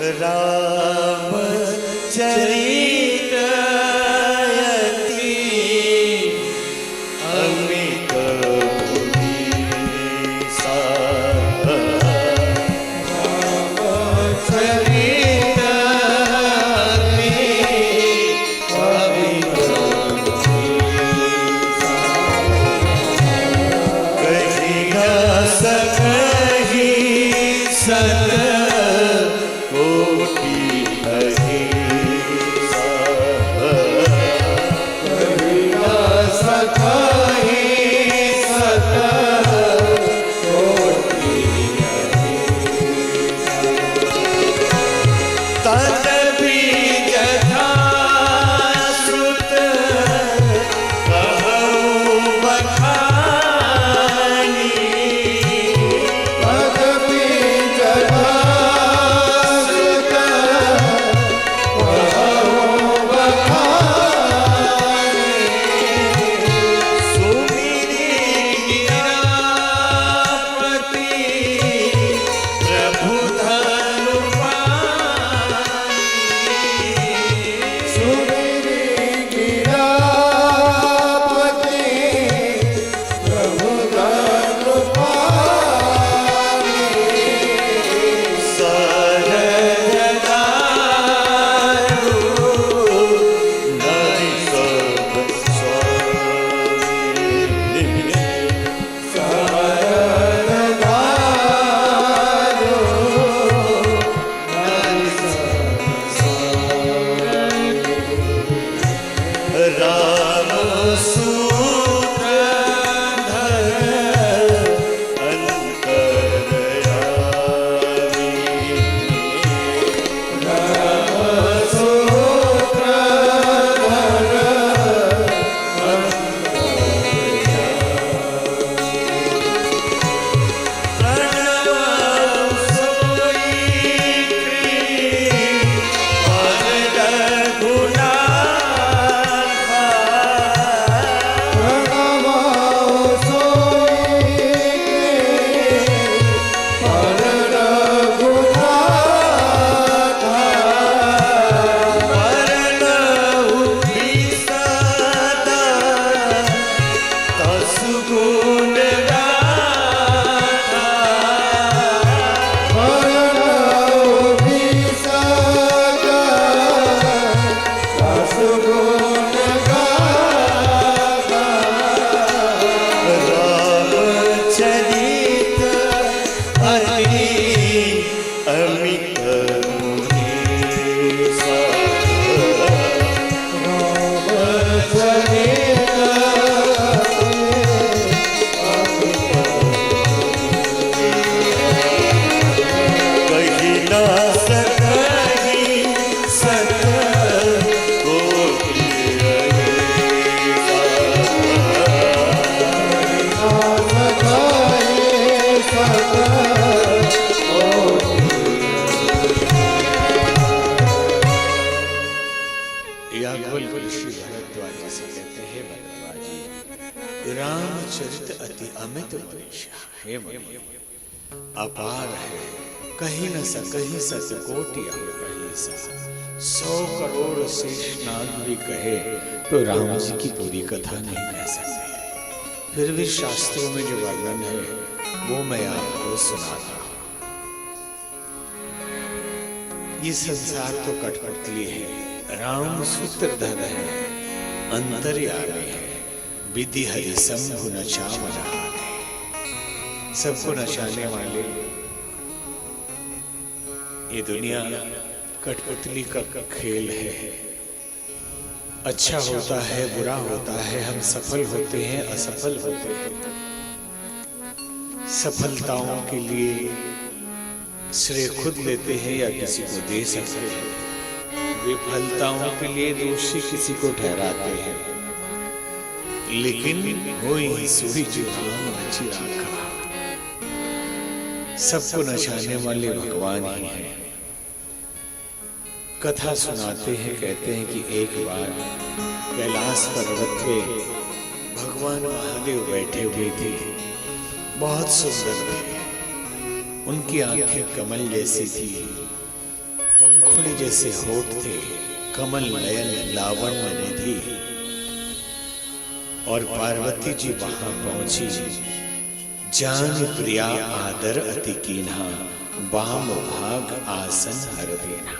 रामचरित अमित पुनीसा रामचरित अमित पुनीसा कही न सकहि सत रामचरित अति अमित पुनीसा। हे अपार है, कहीं न सकहि सत कोटि अहिसा। 100 करोड़ शेष नाग भी कहे तो राम जी की पूरी कथा नहीं कह सकते। फिर भी शास्त्रों में जो वर्णन है वो मैं आपको सुनाता हूं। ये संसार तो कठपुतली है, राम सूत्रधर है, अंतर्यामी है, विधि हरि शंभु नचावन हारे। सबको नचाने वाले ये दुनिया कठपुतली का खेल है। अच्छा होता है, बुरा होता है, हम सफल होते हैं, असफल होते हैं। सफलताओं के लिए श्रेय खुद लेते हैं या किसी को दे सकते हैं, विफलताओं के लिए दोषी किसी को ठहराते हैं। लेकिन होई सुई जो राम नची राखा, सबको नचाने वाले भगवान ही हैं। कथा सुनाते हैं, कहते हैं कि एक बार कैलाश पर्वत पे भगवान महादेव बैठे हुए थे, बहुत सुंदर थे। उनकी आंखें कमल जैसी थी, पंखुड़ी जैसे होठ थे, कमल नयन लावण्य निधि। और पार्वती जी वहां पहुंची, जान प्रिया आदर अति कीन्हा, बाम भाग आसन हर देना।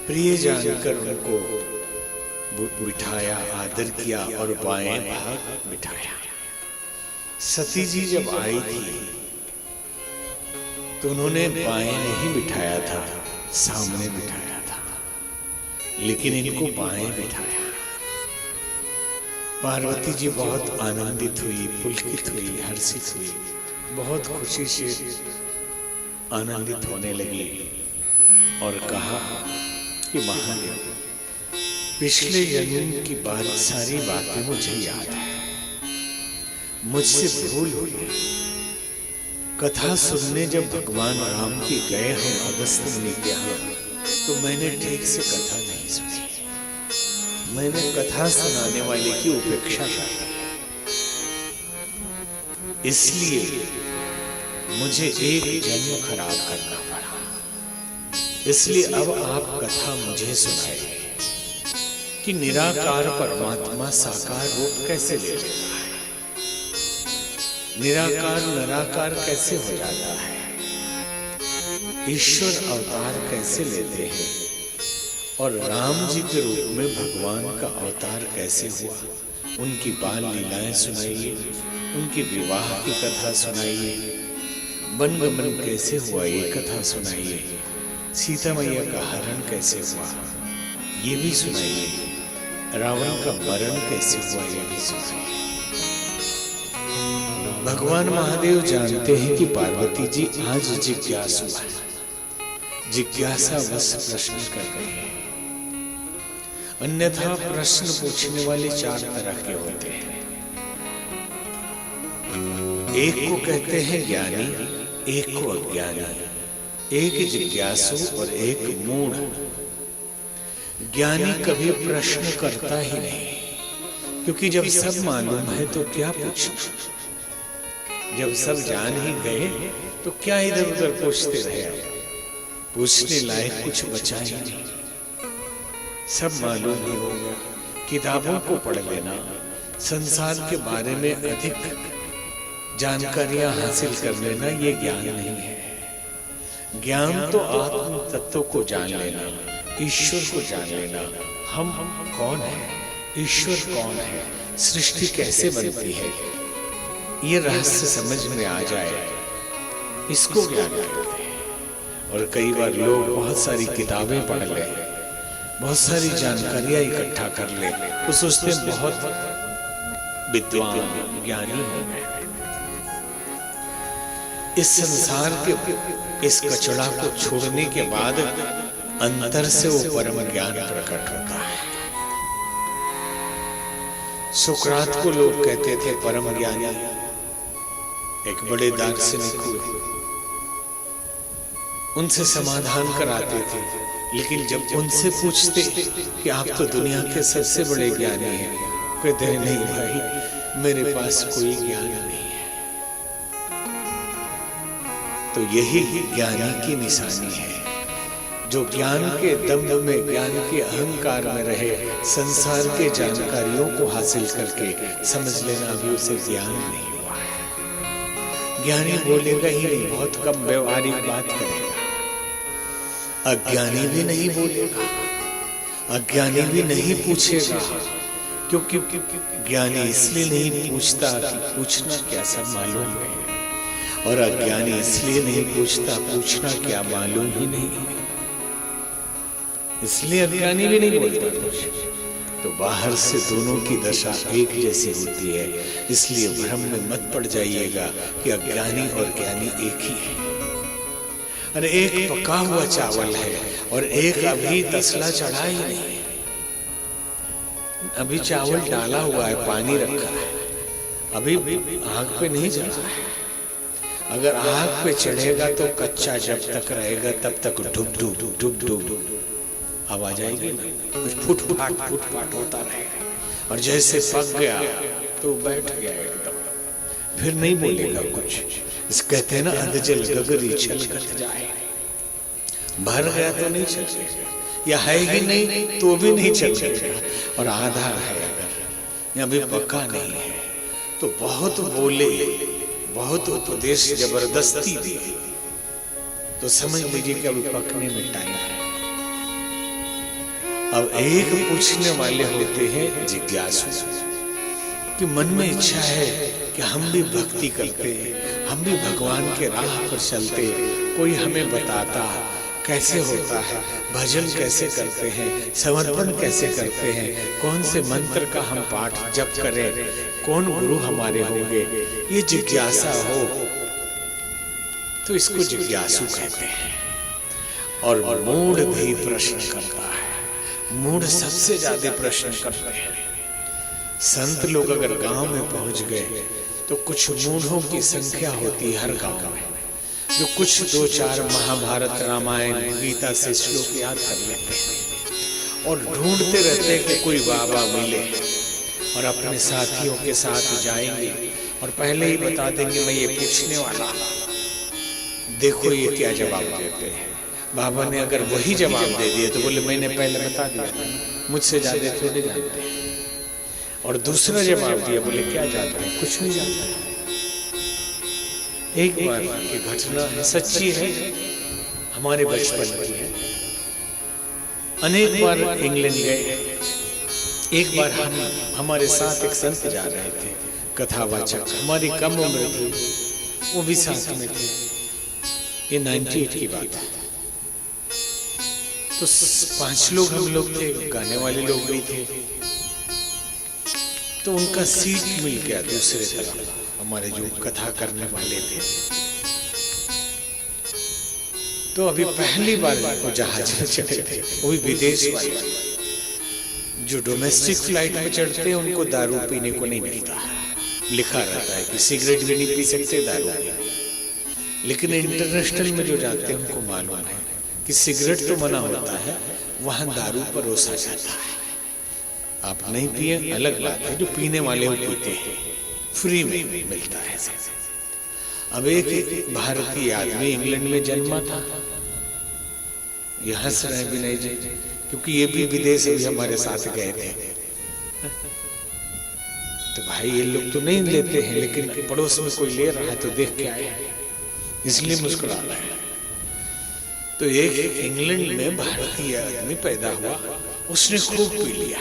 प्रिय जानकर उनको बिठाया, आदर किया और बाएं भाग बिठाया। सती जी जब आई थी तो उन्होंने बाएं नहीं बिठाया था, सामने बिठाया था, लेकिन इनको बाएं बिठाया। पार्वती जी बहुत आनंदित हुई, पुलकित हुई, हर्षित हुई, बहुत खुशी से आनंदित होने लगी और कहा कि महादेव, पिछले जन्म की सारी बातें मुझे याद है, मुझसे भूल हुई। कथा सुनने जब भगवान राम की गए हम अगस्त मुनि के यहाँ, तो मैंने ठीक से कथा नहीं सुनी। मैंने कथा सुनाने वाले की उपेक्षा की, इसलिए मुझे एक जन्म खराब करना पड़ा। इसलिए अब आप कथा मुझे सुनाइए कि निराकार परमात्मा साकार रूप कैसे ले लेता है, निराकार निराकार कैसे हो जाता है, ईश्वर अवतार कैसे लेते हैं, और राम जी के रूप में भगवान का अवतार कैसे हुआ, उनकी बाल लीलाएं सुनाइए, उनके विवाह की कथा सुनाइए, वनगमन कैसे हुआ ये कथा सुनाइए, सीता मैया का हरण कैसे हुआ ये भी सुनाइए, रावण का मरण कैसे हुआ ये भी सुनाइए। भगवान महादेव जानते हैं कि पार्वती जी आज जिज्ञासु है, जिज्ञासा बस प्रश्न कर रहे हैं। अन्यथा प्रश्न पूछने वाले 4 तरह के होते हैं। एक को कहते हैं ज्ञानी, एक को अज्ञानी, एक जिज्ञासु और एक मूढ़। ज्ञानी कभी प्रश्न करता ही नहीं, क्योंकि जब सब मालूम है तो क्या पूछना, जब सब जान ही गए तो क्या इधर उधर पूछते रहे, पूछने लायक कुछ बचा ही नहीं, सब मालूम ही हो गया। किताबों को पढ़ लेना, संसार के बारे में अधिक जानकारियां हासिल कर लेना, ये ज्ञान नहीं है। ज्ञान तो आत्म तत्व को जान लेना, ईश्वर को जान लेना, हम कौन है, ईश्वर कौन है, सृष्टि कैसे बनती है, ये रहस्य समझ में आ जाए, इसको ज्ञान कहते हैं। और कई बार लोग बहुत सारी किताबें पढ़ ले, बहुत सारी जानकारियां इकट्ठा कर ले, तो सोचते हैं बहुत विद्वान ज्ञानी हो गए। इस संसार के इस कचड़ा को छोड़ने के बाद अंतर से वो परम ज्ञान प्रकट होता है। सुकरात को लोग कहते थे परम ज्ञानी, एक बड़े दार्शनिक हुए, उनसे समाधान कराते थे, लेकिन जब उनसे पूछते कि आप तो दुनिया के सबसे बड़े ज्ञानी हैं, कहते हैं नहीं भाई, मेरे पास कोई ज्ञान नहीं है। तो यही ज्ञानी की निशानी है, जो ज्ञान के दम्भ में, ज्ञान के अहंकार में रहे, संसार के जानकारियों को हासिल करके समझ लेना भी उसे ज्ञान नहीं हुआ है। ज्ञानी बोलेगा ही नहीं, बहुत कम व्यवहारिक बात करेगा। अज्ञानी भी नहीं बोलेगा, अज्ञानी भी नहीं पूछेगा, क्योंकि ज्ञानी इसलिए नहीं पूछता कि पूछना क्या सब मालूम है, और अज्ञानी इसलिए नहीं पूछता, पूछना क्या मालूम ही नहीं है, इसलिए अज्ञानी भी नहीं बोलता कुछ। तो बाहर से दोनों की दशा एक जैसी होती है, इसलिए भ्रम में मत पड़ जाइएगा कि अज्ञानी और ज्ञानी एक ही है। अरे एक पका हुआ चावल है और एक अभी तसला चढ़ा ही नहीं है, अभी चावल डाला हुआ है, पानी रखा है, अभी आग पे नहीं चढ़ा है। अगर आग पे चढ़ेगा तो कच्चा जब तक रहेगा तब तक डुब डुब डुब डुब आवाज आएगी ना, कुछ फुट फाट होता रहेगा, और जैसे पक गया तो बैठ गया एकदम, फिर नहीं बोलेगा कुछ। इस कहते हैं ना, अधजल गगरी छलकत जाए, भर गया तो नहीं चलेगा, या है ही नहीं तो भी नहीं चलेगा, और आधा है अगर या भी पक्का नहीं है तो बहुत बोले, बहुत उपदेश जबरदस्ती दिए तो समझ लीजिए कि अभी पकने में टाइम है। अब एक पूछने वाले होते हैं जिज्ञासु, कि मन में इच्छा है कि हम भी भक्ति करते, हम भी भगवान के राह पर चलते, कोई हमें बताता कैसे होता है, भजन कैसे करते हैं, समर्पण कैसे करते हैं, कौन से मंत्र का हम पाठ जप करें, कौन गुरु हमारे होंगे, ये जिज्ञासा हो तो इसको जिज्ञासु कहते हैं। और मूढ़ भी प्रश्न करता है, मूढ़ सबसे ज्यादा प्रश्न करते हैं। संत लोग अगर गांव में पहुंच गए तो कुछ मूढ़ों की संख्या होती है हर गांव में, जो कुछ 2-4 महाभारत रामायण गीता से श्लोक याद कर लेते हैं और ढूंढते रहते हैं कि कोई बाबा मिले, और अपने साथियों के साथ जाएंगे और पहले ही बता देंगे मैं ये पूछने वाला, देखो ये क्या जवाब देते हैं। बाबा ने अगर वही जवाब दे दिए तो बोले मैंने पहले बता दिया था, मुझसे ज्यादा थोड़े जानते हैं। और दूसरा जवाब दिया, बोले क्या जानते हैं, कुछ नहीं जानते हैं। एक बार की घटना है, सच्ची है, हमारे बचपन की है। अनेक बार इंग्लैंड गए, एक बार हमारे साथ एक संत जा रहे थे कथावाचक, हमारी कम उम्र थी, वो भी साथ में थे। ये 98 की बात है। तो 5 लोग हम लोग थे, गाने वाले लोग भी थे, तो उनका सीट मिल गया दूसरे तरफ, हमारे जो कथा करने वाले थे। तो अभी पहली बार वो जहाज में चढ़े थे, वो भी विदेश वाले। जो डोमेस्टिक फ्लाइट में चढ़ते हैं उनको दारू पीने को नहीं मिलता, लिखा रहता है कि सिगरेट भी नहीं पी सकते, दारू भी। लेकिन इंटरनेशनल में जो जाते हैं उनको मालूम है कि सिगरेट तो मना होता है, वहां दारू परोसा जाता है। आप नहीं पिए अलग बात है, जो पीने वाले वो पीते हैं, फ्री में मिलता है। अब एक भारतीय आदमी इंग्लैंड में जन्मा था, ये हंस रहे विनय जी, क्योंकि ये भी विदेश अभी हमारे साथ गए थे। तो भाई ये लोग तो नहीं लेते हैं, लेकिन पड़ोस में कोई ले रहा है तो देख के आए, इसलिए मुस्कुरा रहा है। तो एक इंग्लैंड में भारतीय आदमी पैदा हुआ, उसने खूब पी लिया,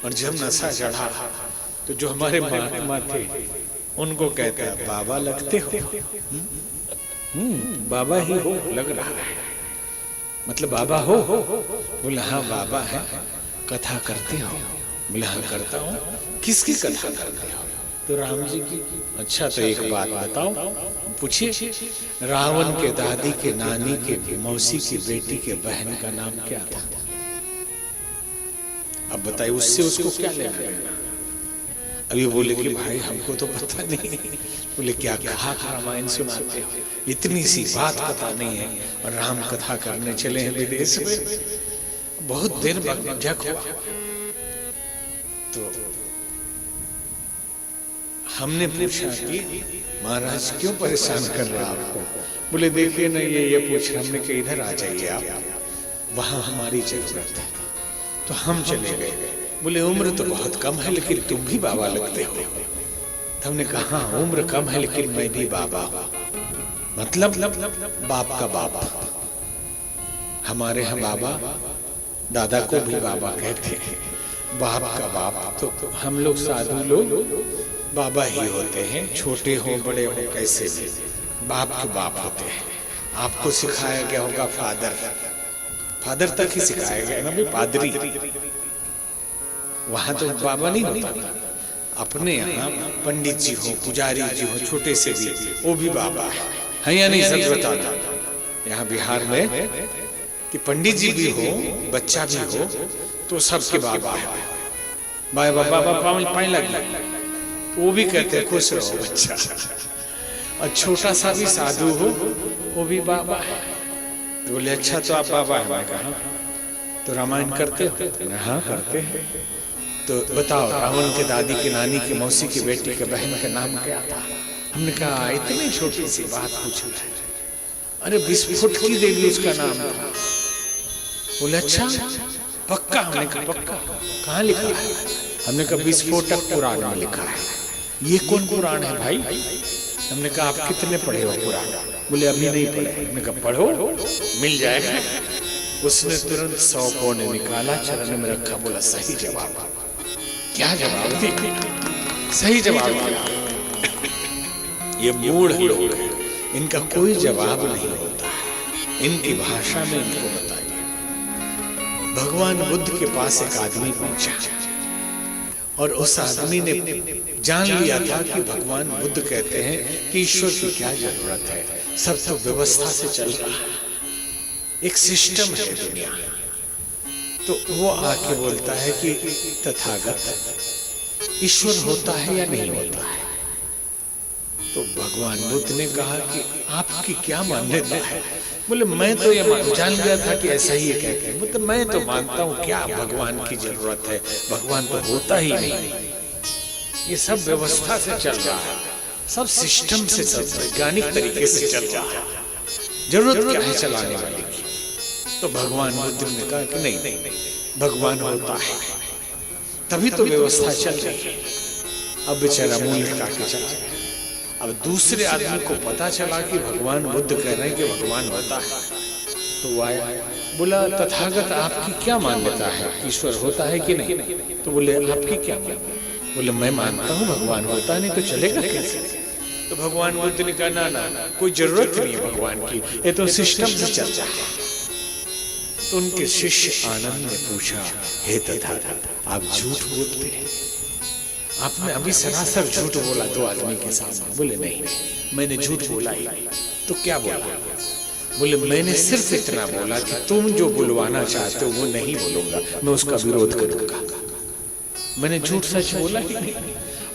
और जब नशा चढ़ा तो जो हमारे महात्मा थे उनको कहता है बाबा लगते हो, बाबा ही हो लग रहा है, मतलब बाबा हो। बोला हाँ बाबा है, कथा करते हो? बोला हाँ करता हूँ। किसकी कथा करते हो? तो राम जी की। अच्छा तो एक बात बताओ, पूछिए। रावण के दादी के नानी के मौसी की बेटी के बहन का नाम क्या था? अब बताइए, उससे उसको क्या लेना देना? अभी बोले कि भाई हमको तो पता नहीं। बोले क्या कहा रामायण सुनाते हो, इतनी सी बात पता नहीं है, और राम कथा करने चले हैं विदेश में। बहुत देर बाद झक हुआ, तो हमने पूछा कि महाराज क्यों परेशान कर रहा आपको? बोले देखिए ना ये पूछ, हमने कि इधर आ जाइए आप, वहां हमारी जरूरत है। तो हम चले गए। बोले उम्र तो बहुत कम है लेकिन तुम भी बाबा लगते हो। तो हमने कहा उम्र कम है लेकिन मैं भी बाबा हूं। मतलब बाप का बाबा। हमारे यहाँ बाबा दादा को भी बाबा कहते हैं, बाप का बाप। तो हम लोग साधु लोग बाबा ही होते हैं, छोटे हो बड़े हो कैसे भी बाप के बाप होते हैं। आपको सिखाया गया होगा फादर, फादर तक ही सिखाया गया ना भी, पादरी। वहां तो बाबा नहीं होता। अपने यहाँ पंडित जी हो, पुजारी जी हो, छोटे से भी, वो भी बाबा है या नहीं? सच बताना, यहाँ बिहार में कि पंडित जी भी हो, बच्चा भी हो, तो सबके बाबा है। बाबा बाबा पानी लगी, वो भी कहते हैं खुश रहो बच्चा। और छोटा सा भी साधु हो, वो भी बाबा है। तो बोले अच्छा तो आप बाबा है? मैं कहा तो रामायण करते हो? हाँ करते हैं। तो बताओ रावण के दादी के नानी के मौसी की बेटी के बहन का नाम क्या था? हमने कहा इतनी छोटी सी बात पूछ रहे, अरे 20 फुट की देवी उसका नाम था। बोले अच्छा पक्का? हमने कहा पक्का। कहाँ लिखा है? हमने कहा विस्फोटक पुराण में लिखा है। ये कौन पुराण है भाई? हमने कहा आप कितने पढ़े हो पुराण? बोले अभी नहीं पढ़े। हमने कहा पढ़ो, मिल जाएगा। उसने तुरंत 100 पौने निकाला, चरण में रखा, बोला सही जवाब। क्या जवाब दिया? सही जवाब दिया। ये मूढ़ लोग हैं, इनका कोई जवाब नहीं होता है, इनकी भाषा में इनको बताइए। भगवान बुद्ध के पास एक आदमी पहुंचा और उस आदमी ने जान लिया था कि भगवान बुद्ध कहते हैं कि ईश्वर की क्या जरूरत है, सब तो व्यवस्था से चल रहा है, एक सिस्टम है दुनिया। तो वो आके बोलता है कि तथागत ईश्वर होता है या नहीं होता है? तो भगवान बुद्ध ने कहा कि आपकी क्या मान्यता है? बोले मैं तो ये जान गया था कि ऐसा ही कहते हैं, मतलब मैं तो मानता हूँ क्या भगवान की जरूरत है, भगवान तो होता ही नहीं, ये सब व्यवस्था से चल रहा है, सब सिस्टम से, सब वैज्ञानिक तरीके से चल रहा है, जरूरत क्या है चलाने वाले की? तो भगवान बुद्ध ने कहा कि नहीं, भगवान होता है तभी तो व्यवस्था चल रही है। अब बेचारा मूल काटे चला गया। अब दूसरे आदमी को पता चला कि भगवान बुद्ध कह रहे हैं कि भगवान होता है, तो वो आया, बोला तथागत आपकी क्या मान्यता है, ईश्वर होता है कि नहीं? तो बोले आपकी क्या मान्यता? बोले मैं मानता हूँ भगवान होता नहीं तो चलेगा कैसे? तो भगवान बुद्ध ने कहा ना, कोई जरूरत नहीं है भगवान की, ये तो सिस्टम से चल रहा है। तो उनके शिष्य आनंद ने पूछा, हे तथागत आप झूठ बोलते हैं, आपने अभी सरासर झूठ बोला दो आदमी के सामने। बोले नहीं, मैंने झूठ बोला ही नहीं। तो क्या बोला? बोले मैंने सिर्फ इतना बोला कि तुम जो बुलवाना चाहते हो वो नहीं बोलूंगा, मैं उसका विरोध करूंगा। मैंने झूठ सच बोला ही नहीं।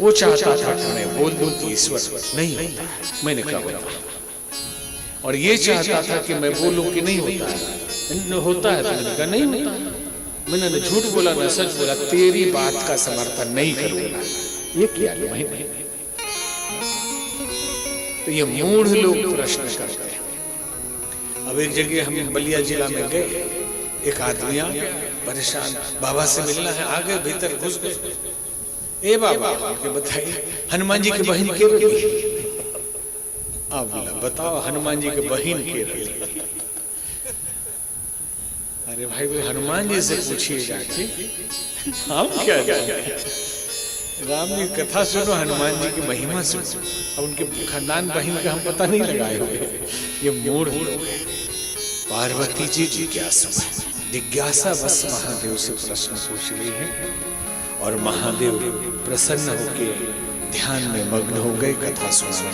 वो चाहता था कि मैं बोल दूं कि ईश्वर नहीं होता, मैंने कहा होता, और ये चाहता था कि मैं बोलूं कि नहीं होता है, होता है, तो मैंने कहा नहीं होता। मैंने न झूठ बोला न सच बोला, तेरी बात का समर्थन नहीं करूंगा। ये क्या मैंने? तो ये मूढ़ लोग प्रश्न करते हैं। अब एक जगह हम बलिया जिला में गए, एक आदमी आ गया परेशान, बाबा से मिलना है, आगे भीतर घुस गए। ए बाबा आपके बताइए हनुमान जी की बहन के रही? आप बोला बताओ हनुमान जी की बहन के रही? अरे भाई वो हनुमान जी से पूछिए जाके, हम क्या जाएंगे? राम जी की कथा सुनो, हनुमान जी की महिमा सुनो, अब उनके खानदान बहन का हम पता नहीं लगाए हुए। ये मूढ़ लोग। पार्वती जी जिज्ञासा बस महादेव से प्रश्न पूछ रही है और महादेव प्रसन्न होकर ध्यान में मग्न हो गए, कथा सुना।